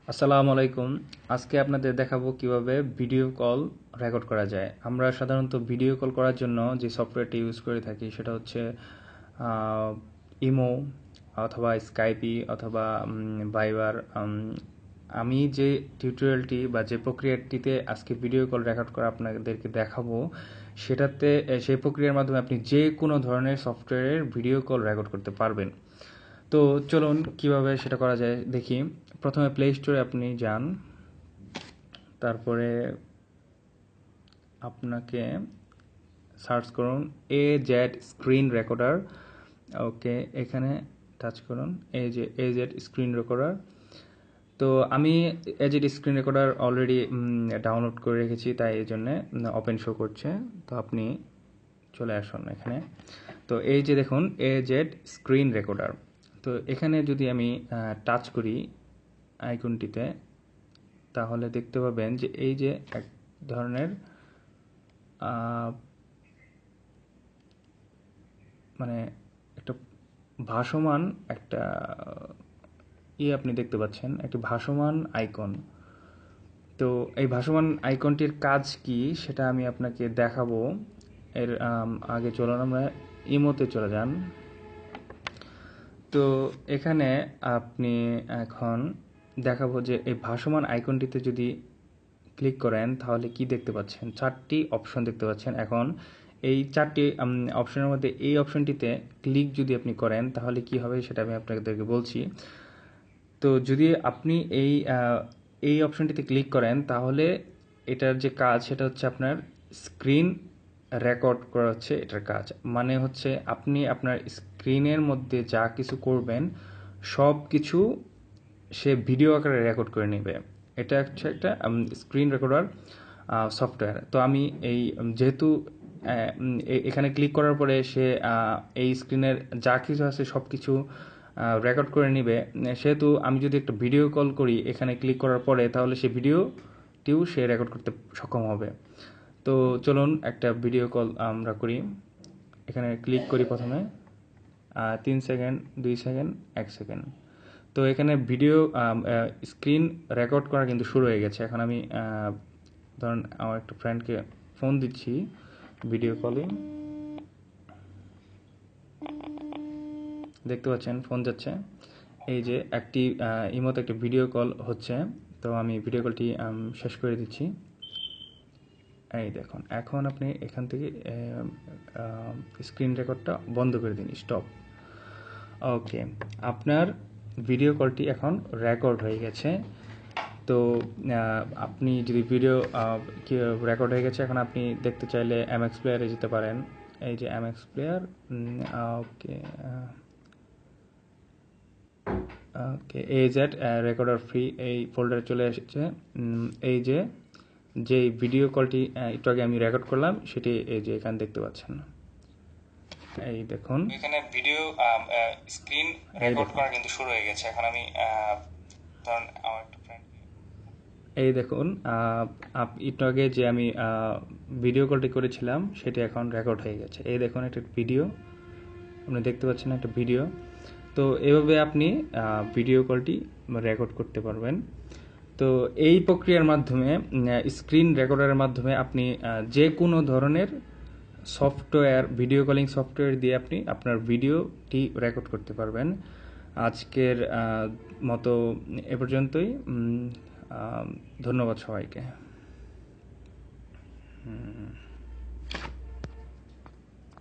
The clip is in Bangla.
আসসালামু আলাইকুম। আজকে আপনাদের দেখাবো কিভাবে ভিডিও কল রেকর্ড করা যায়। আমরা সাধারণত ভিডিও কল করার জন্য যে সফটওয়্যারটি ইউজ করে থাকি সেটা হচ্ছে ইমো অথবা স্কাইপি অথবা ভাইবার। আমি যে টিউটোরিয়ালটি বা যে প্রক্রিয়াটিতে আজকে ভিডিও কল রেকর্ড করা আপনাদেরকে দেখাবো সেটাতে সেই প্রক্রিয়ার মাধ্যমে আপনি যে কোনো ধরনের সফটওয়্যারের ভিডিও কল রেকর্ড করতে পারবেন। তো চলুন কিভাবে সেটা করা যায় দেখি। প্রথমে প্লে স্টোরে আপনি যান, তারপরে আপনাকে সার্চ করুন AZ স্ক্রিন রেকর্ডার। ওকে, এখানে টাচ করুন এই যে AZ স্ক্রিন রেকর্ডার। তো আমি AZ screen recorder already download করে রেখেছি, তাই এই জন্য ওপেন শো করছে। তো আপনি চলে আসুন এখানে। তো এই যে দেখুন AZ স্ক্রিন রেকর্ডার। তো এখানে যদি আমি টাচ করি আইকনটিতে, তাহলে দেখতে পাবেন যে এই যে এক ধরনের মানে একটা ভাসমান একটা আপনি দেখতে পাচ্ছেন একটি ভাসমান আইকন। তো এই ভাসমান আইকনটির কাজ কি সেটা আমি আপনাকে দেখাবো। এর আগে চলুন আমরা ইমোতে চলে যান। তো এখানে আপনি এখন দেখাবো যে এই ভাসমান আইকনটিতে যদি ক্লিক করেন তাহলে কি দেখতে পাচ্ছেন, চারটি অপশন দেখতে পাচ্ছেন। এখন এই চারটি অপশনের মধ্যে এই অপশনটিতে ক্লিক যদি আপনি করেন তাহলে কি হবে সেটা আমি আপনাদেরকে বলছি। তো যদি আপনি এই অপশনটিতে ক্লিক করেন তাহলে এটার যে কাজ সেটা হচ্ছে আপনার স্ক্রিন রেকর্ড করা হচ্ছে এটার কাজ। মানে হচ্ছে আপনি আপনার স্ক্রিনের মধ্যে যা কিছু করবেন সব কিছু সে ভিডিও আকারে রেকর্ড করে নেবে। এটা হচ্ছে একটা স্ক্রিন রেকর্ডার সফটওয়্যার। তো আমি এই যেহেতু এখানে ক্লিক করার পরে সে এই স্ক্রিনের যা কিছু আছে সব কিছু রেকর্ড করে নেবে, সেহেতু আমি যদি একটা ভিডিও কল করি এখানে ক্লিক করার পরে তাহলে সে ভিডিওটিও সে রেকর্ড করতে সক্ষম হবে। তো চলুন একটা ভিডিও কল আমরা করি। এখানে ক্লিক করি প্রথমে 3 সেকেন্ড, 2 সেকেন্ড, 1 সেকেন্ড। তো এখানে ভিডিও স্ক্রিন রেকর্ড করা কিন্তু শুরু হয়ে গেছে। এখন আমি ধরুন আমার একটা ফ্রেন্ডকে ফোন দিচ্ছি ভিডিও কলিং। দেখতে পাচ্ছেন ফোন যাচ্ছে। এই যে একটি ইমোতে একটা ভিডিও কল হচ্ছে। তো আমি ভিডিও কলটি শেষ করে দিচ্ছি। এই দেখুন এখন আপনি এখান থেকে স্ক্রিন রেকর্ডটা বন্ধ করে দিন, স্টপ। ওকে, আপনার ভিডিও কলটি এখন রেকর্ড হয়ে গেছে। তো আপনি যদি ভিডিও রেকর্ড হয়ে গেছে, এখন আপনি দেখতে চাইলে MX প্লেয়ারে যেতে পারেন। এই যে MX প্লেয়ার। ওকে ওকে, AZ রেকর্ডার ফ্রি এই ফোল্ডারে চলে এসেছে। এই যে ভিডিও কলটি একটু আগে আমি রেকর্ড করলাম সেটি এই যে এখানে দেখতে পাচ্ছেন। এই দেখুন এখানে ভিডিও স্ক্রিন রেকর্ড করা কিন্তু শুরু হয়ে গেছে। এখন আমি ধরুন আমার একটা ফ্রেন্ড, এই দেখুন একটু আগে যে আমি ভিডিও কলটি করেছিলাম সেটি এখন রেকর্ড হয়ে গেছে। এই দেখুন একটা ভিডিও আপনি দেখতে পাচ্ছেন, একটা ভিডিও। তো এভাবে আপনি ভিডিও কলটি রেকর্ড করতে পারবেন। তো এই প্রক্রিয়ার মাধ্যমে স্ক্রিন রেকর্ডারের মাধ্যমে আপনি যে কোনো ধরনের সফটওয়্যার, ভিডিও কলিং সফটওয়্যার দিয়ে আপনি আপনার ভিডিওটি রেকর্ড করতে পারবেন। আজকের মতো এ পর্যন্তই। ধন্যবাদ সবাইকে।